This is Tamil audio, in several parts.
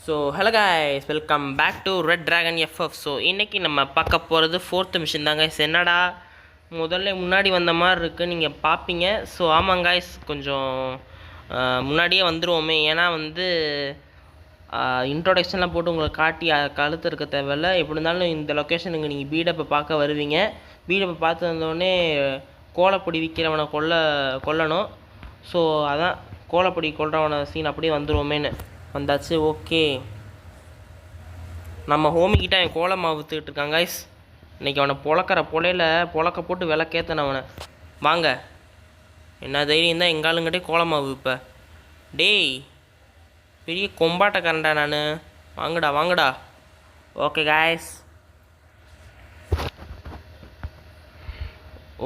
So hello guys, welcome back to red dragon FF. So இன்றைக்கி நம்ம பார்க்க போகிறது 4th மிஷின் தான் கைஸ். என்னடா முதல்ல முன்னாடி வந்த மாதிரி இருக்குது நீங்கள் பார்ப்பீங்க. ஸோ ஆமாம் கைஸ், கொஞ்சம் முன்னாடியே வந்துடுவோமே. ஏன்னா இன்ட்ரோடக்ஷன்லாம் போட்டு உங்களை காட்டி கழுத்து இருக்க தேவையில்ல. எப்படி இருந்தாலும் இந்த லொக்கேஷனுக்கு நீங்கள் பீடப்பை பார்க்க வருவீங்க. பீடப்பை பார்த்து வந்தோடனே கோலப்பொடி விற்கிறவனை கொல்லணும். ஸோ அதான் கோலப்பொடி கொல்றவனை சீன் அப்படியே வந்துடுவோமேன்னு வந்தாச்சு. ஓகே, நம்ம ஹோமிக்கிட்ட அவன் கோலம் மாவுத்துக்கிட்டு இருக்கான் கைஸ். இன்றைக்கி அவனை பொழக்க போட்டு விளக்கேத்தன அவனை. வாங்க, என்ன தைரியம் தான் எங்காலுங்கிட்டே கோலம் மாவு இப்போ. டேய், பெரிய கொம்பாட்டக்காரன்டா நான். வாங்கடா. Okay guys,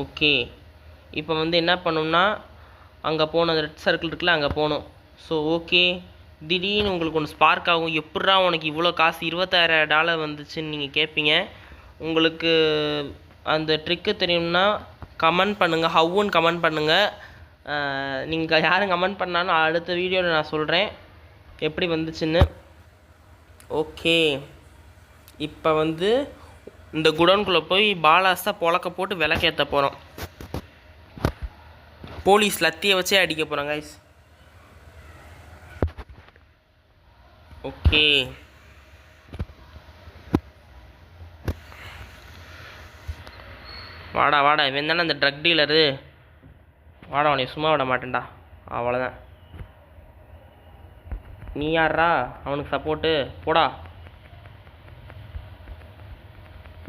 okay. இப்போ என்ன பண்ணணும்னா, அங்கே போகணும். அந்த ரெட் சர்க்கிள் இருக்குல்ல, அங்கே போகணும். ஸோ ஓகே, திடீர்னு உங்களுக்கு ஒன்று ஸ்பார்க் ஆகும். எப்பட்றா உனக்கு இவ்வளோ காசு $26,000 வந்துச்சுன்னு நீங்கள் கேட்பீங்க. உங்களுக்கு அந்த ட்ரிக்கு தெரியும்னா கமெண்ட் பண்ணுங்கள், ஹவ்வுன்னு கமெண்ட் பண்ணுங்கள். நீங்கள் யாரும் கமெண்ட் பண்ணாலும் அடுத்த வீடியோவில் நான் சொல்கிறேன் எப்படி வந்துச்சுன்னு. ஓகே, இப்போ இந்த குடோனுக்குள்ளே போய் பாலாஸாக பொழக்க போட்டு விளக்கேற்ற போகிறோம். போலீஸ் லத்தியை வச்சே அடிக்க போகிறோம் கைஸ். ஓகே, வாடா இவன் தானே அந்த ட்ரக் டீலரு. வாடா, உன்னை சும்மா விட மாட்டேன்டா. அவ்வளோதான். நீ யாரா அவனுக்கு சப்போர்ட்டு? போடா.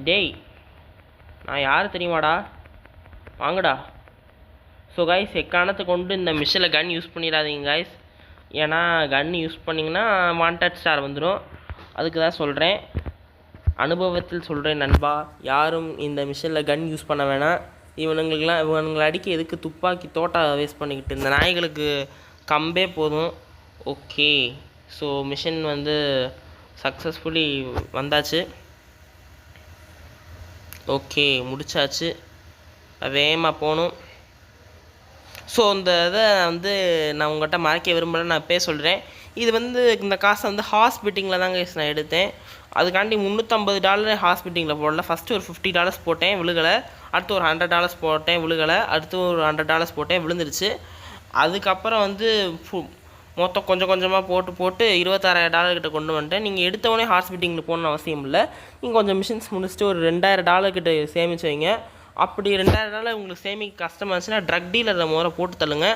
டேய், நான் யார் தெரியுமாடா? வாங்கடா. ஸோ கைஸ், எக்காரணத்தை கொண்டு இந்த மிஷினில் கன் யூஸ் பண்ணிடாதீங்க கைஸ். ஏன்னா கன் யூஸ் பண்ணிங்கன்னா வாண்டட் ஸ்டார் வந்துடும். அதுக்கு தான் சொல்கிறேன், அனுபவத்தில் சொல்கிறேன் நண்பா. யாரும் இந்த மிஷினில் கன் யூஸ் பண்ண வேணாம். இவனுங்களை அடிக்க எதுக்கு துப்பாக்கி தோட்டா வேஸ்ட் பண்ணிக்கிட்டு? இந்த நாய்களுக்கு கம்பே போதும். ஓகே, ஸோ மிஷின் சக்ஸஸ்ஃபுல்லி வந்தாச்சு. ஓகே, முடிச்சாச்சு. வேகமாக போகணும். ஸோ இந்த இதை நான் உங்கள்கிட்ட மறைக்க விரும்பலை, நான் இப்போயே சொல்கிறேன். இது இந்த காசை ஹாஸ்பிட்டிங்கில் தாங்க நான் எடுத்தேன். அதுக்காண்டி $350 ஹாஸ்பிட்டிங்கில் போடல. ஃபஸ்ட்டு ஒரு $50 போட்டேன், விழுகலை. அடுத்து ஒரு $100 போட்டேன், விழுகலை. அடுத்து ஒரு $100 போட்டேன், விழுந்துருச்சு. அதுக்கப்புறம் மொத்தம் கொஞ்சம் கொஞ்சமாக போட்டு $26,000 கிட்ட கொண்டு வந்துட்டேன். நீங்கள் எடுத்தவொடனே ஹாஸ்பிட்டிங்கில் போகணுன்னு அவசியம் இல்லை. நீங்கள் கொஞ்சம் மிஷின்ஸ் முடிச்சுட்டு ஒரு $2,000 கிட்ட சேமிச்சு வைங்க. அப்படி $2,000 உங்களுக்கு சேமிக்க கஷ்டமாக இருந்துச்சுன்னா ட்ரக் டீலரை முதல்ல போட்டு தள்ளுங்க.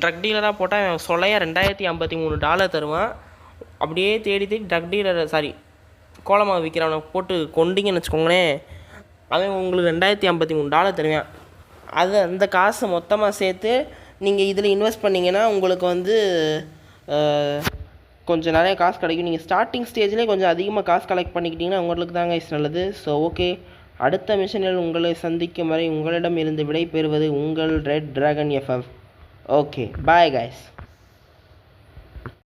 ட்ரக் டீலராக போட்டால் அவன் சொல்லையா $2,053 தருவான். அப்படியே தேடி ட்ரக் டீலரை கோலமாக விற்கிறவனை போட்டு கொண்டிங்கன்னு வச்சுக்கோங்களேன், அவன் உங்களுக்கு $2,053 தருவான். அந்த காசை மொத்தமாக சேர்த்து நீங்கள் இதில் இன்வெஸ்ட் பண்ணிங்கன்னா உங்களுக்கு கொஞ்சம் நிறைய காசு கிடைக்கும். நீங்கள் ஸ்டார்டிங் ஸ்டேஜ்லேயே கொஞ்சம் அதிகமாக காசு கலெக்ட் பண்ணிக்கிட்டிங்கன்னா உங்களுக்கு தாங்க நல்லது. ஸோ ஓகே, அடுத்த மிஷனில் உங்களை சந்திக்கும் வரை உங்களிடம் இருந்து விடை பெறுவது உங்கள் red dragon FF. Okay, bye guys.